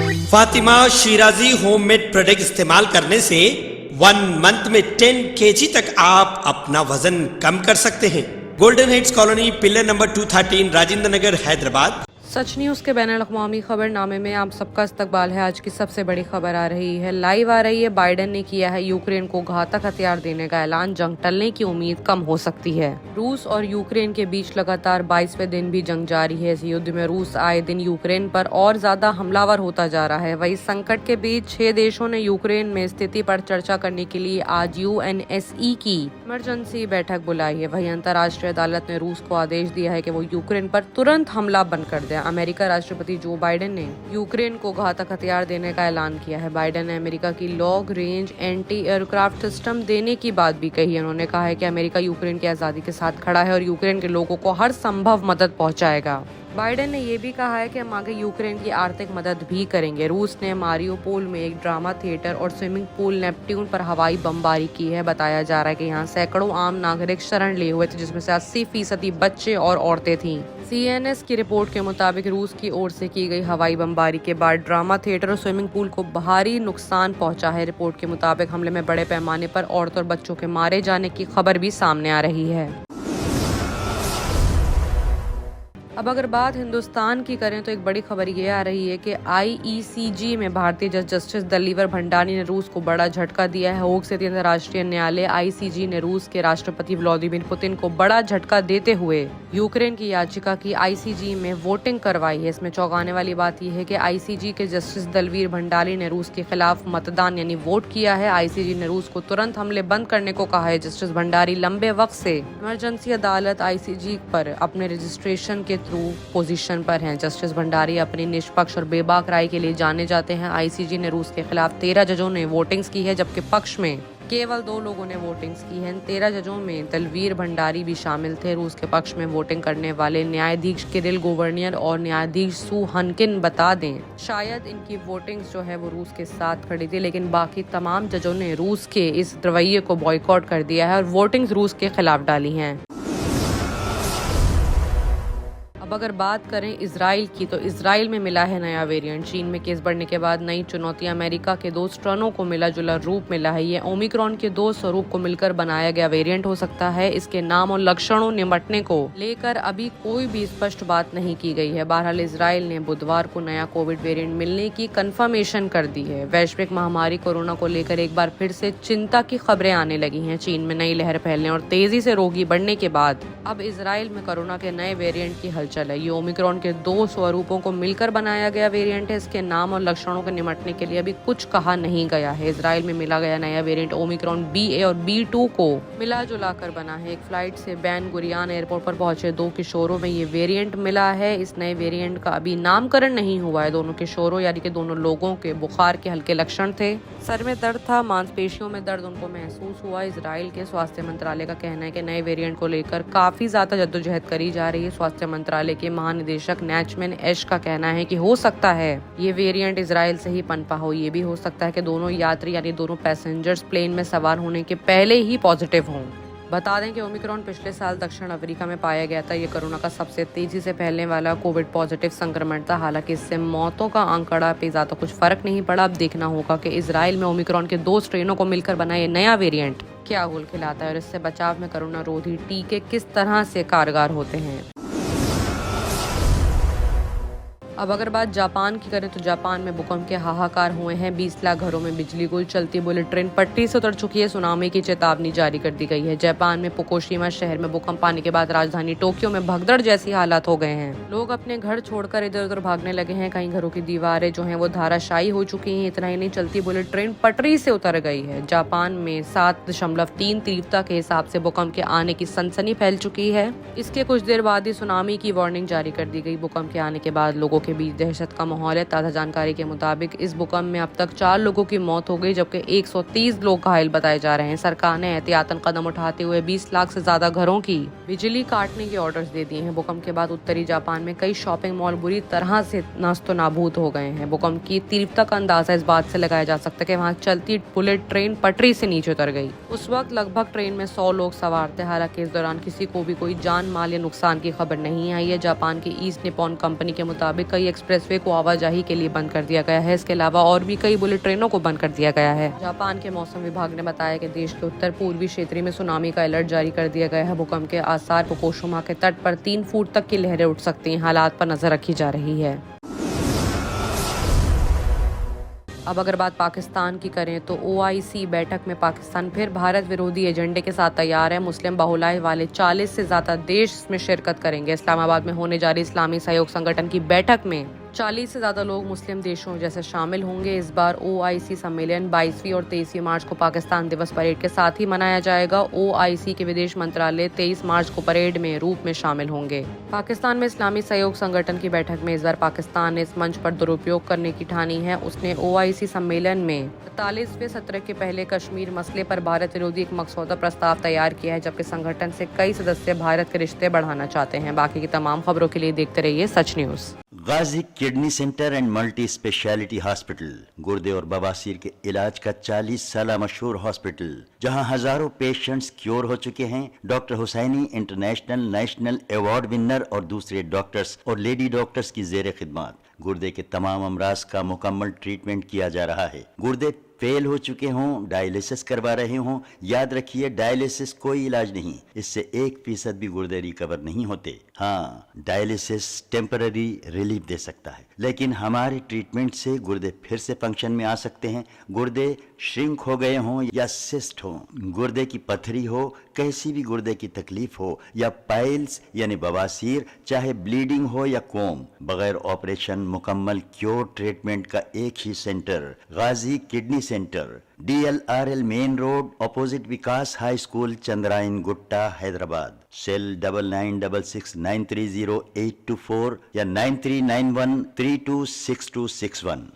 Fatima Shirazi homemade product इस्तेमाल करने से 1 मंथ में 10 kg तक आप अपना वजन कम कर सकते हैं। Golden Heights colony, pillar number 213, Rajendra Nagar, Hyderabad. Sach news के बैनुल-अक़वामी खबरनामे में आप सबका इस्तकबाल है। आज की सबसे बड़ी खबर आ रही है, लाइव आ रही है। बाइडेन ने किया है यूक्रेन को घातक हथियार देने का ऐलान, जंग टलने की उम्मीद कम हो सकती है। रूस और यूक्रेन के बीच लगातार 22वें दिन भी जंग जारी है। इस युद्ध में रूस आए दिन यूक्रेन पर और ज्यादा हमलावर होता जा रहा है। वही संकट के बीच 6 देशों ने यूक्रेन में स्थिति पर चर्चा करने के लिए आज UNSC की इमरजेंसी बैठक बुलाई है। वही अंतर्राष्ट्रीय अदालत ने रूस को आदेश दिया है कि वो यूक्रेन पर तुरंत हमला बंद कर दे। अमेरिका राष्ट्रपति जो बाइडेन ने यूक्रेन को घातक हथियार देने का ऐलान किया है। बाइडेन ने अमेरिका की long range anti aircraft system देने की बात भी कही है। उन्होंने कहा है कि अमेरिका यूक्रेन की आजादी के साथ खड़ा है और यूक्रेन के लोगों को हर संभव मदद पहुंचाएगा। बाइडेन ने यह भी कहा है कि हम आगे यूक्रेन की आर्थिक मदद भी करेंगे। रूस ने मारियोपोल में एक ड्रामा थिएटर और स्विमिंग पूल नेपट्यून पर हवाई बमबारी की है। बताया जा रहा है कि यहाँ सैकड़ों आम नागरिक शरण लिए हुए थे, जिसमें से 80% बच्चे और औरतें थीं। CNS की रिपोर्ट के मुताबिक रूस की ओर से की गई हवाई बमबारी के बाद ड्रामा थिएटर और स्विमिंग पूल को भारी नुकसान पहुंचा है। रिपोर्ट के मुताबिक हमले में बड़े पैमाने पर औरतों और बच्चों के मारे जाने की खबर भी सामने आ रही है। अब अगर बात हिंदुस्तान की करें तो एक बड़ी खबर ये आ रही है कि IECG में भारतीय जज जस्टिस दलीवर भंडारी ने रूस को बड़ा झटका दिया है। होग स्थित अंतर्राष्ट्रीय न्यायालय ICG ने रूस के राष्ट्रपति व्लादिमीर पुतिन को बड़ा झटका देते हुए यूक्रेन की याचिका की ICG में वोटिंग करवाई है। इसमें चौंकाने वाली बात यह है कि ICG के जस्टिस दलीवर भंडारी ने रूस के खिलाफ मतदान यानी वोट किया है। ICG ने रूस को तुरंत हमले बंद करने को कहा है। जस्टिस भंडारी लंबे वक्त से इमरजेंसी अदालत ICG पर अपने रजिस्ट्रेशन के थ्रू पोजीशन पर हैं। जस्टिस भंडारी अपनी निष्पक्ष और बेबाक राय के लिए जाने जाते हैं। ICG ने रूस के खिलाफ 13 जजों ने वोटिंग्स की है, जबकि पक्ष में केवल 2 लोगों ने वोटिंग्स की है। इन 13 जजों में दलवीर भंडारी भी शामिल थे। रूस के पक्ष में वोटिंग करने वाले न्यायाधीश किरिल गोवर्नियर और न्यायाधीश सू हनकिन बता दें, शायद इनकी वोटिंग्स जो है वो रूस के साथ खड़ी थी, लेकिन बाकी तमाम जजों ने रूस के इस रवैये को बॉयकॉट कर दिया है और वोटिंग्स रूस के खिलाफ डाली हैं। अब अगर बात करें इजराइल की, तो इजराइल में मिला है नया वेरिएंट। चीन में केस बढ़ने के बाद नई चुनौती, अमेरिका के 2 स्ट्रेनों को मिला जुला रूप मिला है। ये ओमिक्रॉन के 2 स्वरूप को मिलकर बनाया गया वेरिएंट हो सकता है। इसके नाम और लक्षणों निपटने को लेकर अभी कोई भी स्पष्ट बात नहीं की गई है। बहरहाल इजराइल ने बुधवार को नया कोविड वेरिएंट मिलने की कंफर्मेशन कर दी है। वैश्विक महामारी कोरोना को लेकर एक बार फिर से चिंता की खबरें आने लगी हैं। चीन में नई लहर फैलने और तेजी से रोगी बढ़ने के बाद अब इजराइल में कोरोना के नए वेरिएंट की हलचल है। ये ओमिक्रॉन के 2 स्वरूपों को मिलकर बनाया गया वेरिएंट है। इसके नाम और लक्षणों को निपटने के लिए अभी कुछ कहा नहीं गया है। इजराइल में मिला गया नया वेरिएंट ओमिक्रॉन BA और B2 को मिला जुला कर बना है। एक फ्लाइट से बेन गुरियान एयरपोर्ट पर पहुंचे 2 किशोरों में ये वेरिएंट मिला है। इस नए वेरिएंट का अभी नामकरण नहीं हुआ है। दोनों किशोरों यानी कि दोनों लोगों के बुखार के हल्के लक्षण थे, सर में दर्द था, मांसपेशियों में दर्द उनको महसूस हुआ। इजराइल के स्वास्थ्य मंत्रालय का कहना है कि नए वेरिएंट को लेकर काफी ज्यादा जद्दोजहद करी जा रही है। स्वास्थ्य मंत्रालय के महानिदेशक नैचमैन एश का कहना है कि हो सकता है ये वेरिएंट इजराइल से ही पनपा हो। ये भी हो सकता है कि दोनों यात्री यानी दोनों पैसेंजर्स प्लेन में सवार होने के पहले ही पॉजिटिव हों। बता दें कि ओमिक्रॉन पिछले साल दक्षिण अफ्रीका में पाया गया था। ये कोरोना का सबसे तेजी से फैलने वाला कोविड पॉजिटिव संक्रमण था। हालांकि इससे मौतों का आंकड़ा पे ज्यादा कुछ फर्क नहीं पड़ा। अब देखना होगा कि इजराइल में ओमिक्रॉन के 2 स्ट्रेनों को मिलकर बना ये नया वेरिएंट क्या घुल खिलाता है और इससे बचाव में कोरोना रोधी टीके किस तरह से कारगर होते हैं। अब अगर बात जापान की करें तो जापान में भूकंप के हाहाकार हुए हैं। 20 लाख घरों में बिजली गुल, चलती बुलेट ट्रेन पटरी से उतर चुकी है। सुनामी की चेतावनी जारी कर दी गई है। जापान में फुकुशिमा शहर में भूकंप आने के बाद राजधानी टोक्यो में भगदड़ जैसी हालात हो गए हैं। लोग अपने घर छोड़कर इधर उधर भागने लगे हैं। कई घरों की दीवारें जो हैं वो धाराशायी हो चुकी हैं। इतना ही नहीं, चलती बुलेट ट्रेन पटरी से उतर गई है। जापान में 7.3 तीव्रता के हिसाब से भूकंप के आने की सनसनी फैल चुकी है। इसके कुछ देर बाद ही सुनामी की वार्निंग जारी कर दी गई। भूकंप के आने के बाद लोगों के बीच दहशत का माहौल है। ताज़ा जानकारी के मुताबिक इस भूकंप में अब तक 4 लोगों की मौत हो गई, जबकि 130 लोग घायल बताए जा रहे हैं। सरकार ने एहतियातन कदम उठाते हुए 20 लाख से ज्यादा घरों की बिजली काटने के ऑर्डर्स दे दिए हैं। भूकंप के बाद उत्तरी जापान में कई शॉपिंग मॉल बुरी तरह से नष्ट नाबूद हो गए हैं। भूकंप की तीव्रता का अंदाजा इस बात से लगाया जा सकता है कि वहाँ चलती बुलेट ट्रेन पटरी से नीचे उतर गई। उस वक्त लगभग ट्रेन में 100 लोग सवार थे। हालांकि इस दौरान किसी को भी कोई जान माल या नुकसान की खबर नहीं आई है। जापान की ईस्ट निपॉन कंपनी के मुताबिक कई एक्सप्रेसवे को आवाजाही के लिए बंद कर दिया गया है। इसके अलावा और भी कई बुलेट ट्रेनों को बंद कर दिया गया है। जापान के मौसम विभाग ने बताया कि देश के उत्तर पूर्वी क्षेत्र में सुनामी का अलर्ट जारी कर दिया गया है। भूकंप के आसार फुकुशिमा के तट पर 3 फुट तक की लहरें उठ सकती हैं। हालात पर नजर रखी जा रही है। अब अगर बात पाकिस्तान की करें तो OIC बैठक में पाकिस्तान फिर भारत विरोधी एजेंडे के साथ तैयार है। मुस्लिम बहुलाय वाले 40 से ज्यादा देश इसमें शिरकत करेंगे। इस्लामाबाद में होने जा रही इस्लामी सहयोग संगठन की बैठक में 40 से ज्यादा लोग मुस्लिम देशों जैसे शामिल होंगे। इस बार OIC सम्मेलन 22वीं और 23वीं मार्च को पाकिस्तान दिवस परेड के साथ ही मनाया जाएगा। OIC के विदेश मंत्रालय 23 मार्च को परेड में रूप में शामिल होंगे। पाकिस्तान में इस्लामी सहयोग संगठन की बैठक में इस बार पाकिस्तान ने इस मंच पर दुरुपयोग करने की ठानी है। उसने OIC सम्मेलन में 43वें सत्र के पहले कश्मीर मसले पर भारत विरोधी एक मकसौदा प्रस्ताव तैयार किया है, जबकि संगठन से कई सदस्य भारत के रिश्ते बढ़ाना चाहते हैं। बाकी की तमाम खबरों के लिए देखते रहिए Sach news. Ghazi kidney centre and multi speciality hospital गुर्दे और बवासीर के इलाज का 40 साल मशहूर हॉस्पिटल, जहां हजारों पेशेंट्स क्योर हो चुके हैं। Doctor Husaini international national award winner और दूसरे डॉक्टर्स और लेडी डॉक्टर्स की जेर खिदमत गुर्दे के तमाम अमराज का मुकम्मल ट्रीटमेंट किया जा रहा है। गुर्दे फेल हो चुके हों, डायलिसिस करवा रहे हों, याद रखिए डायलिसिस कोई इलाज नहीं, इससे 1% भी गुर्दे रिकवर नहीं होते। हाँ, डायलिसिस टेम्पररी रिलीफ दे सकता है, लेकिन हमारे ट्रीटमेंट से गुर्दे फिर से फंक्शन में आ सकते हैं। गुर्दे श्रिंक हो गए हों या सिस्ट हो, गुर्दे की पथरी हो, कैसी भी गुर्दे की तकलीफ हो या पाइल्स यानी बवासीर, चाहे ब्लीडिंग हो या कोम, बगैर ऑपरेशन मुकम्मल क्योर ट्रीटमेंट का एक ही centre Ghazi kidney centre, DLRL main road opposite Vikas high school, Chandrayan Gutta, Hyderabad. Cell 9966930824 या 9391326261।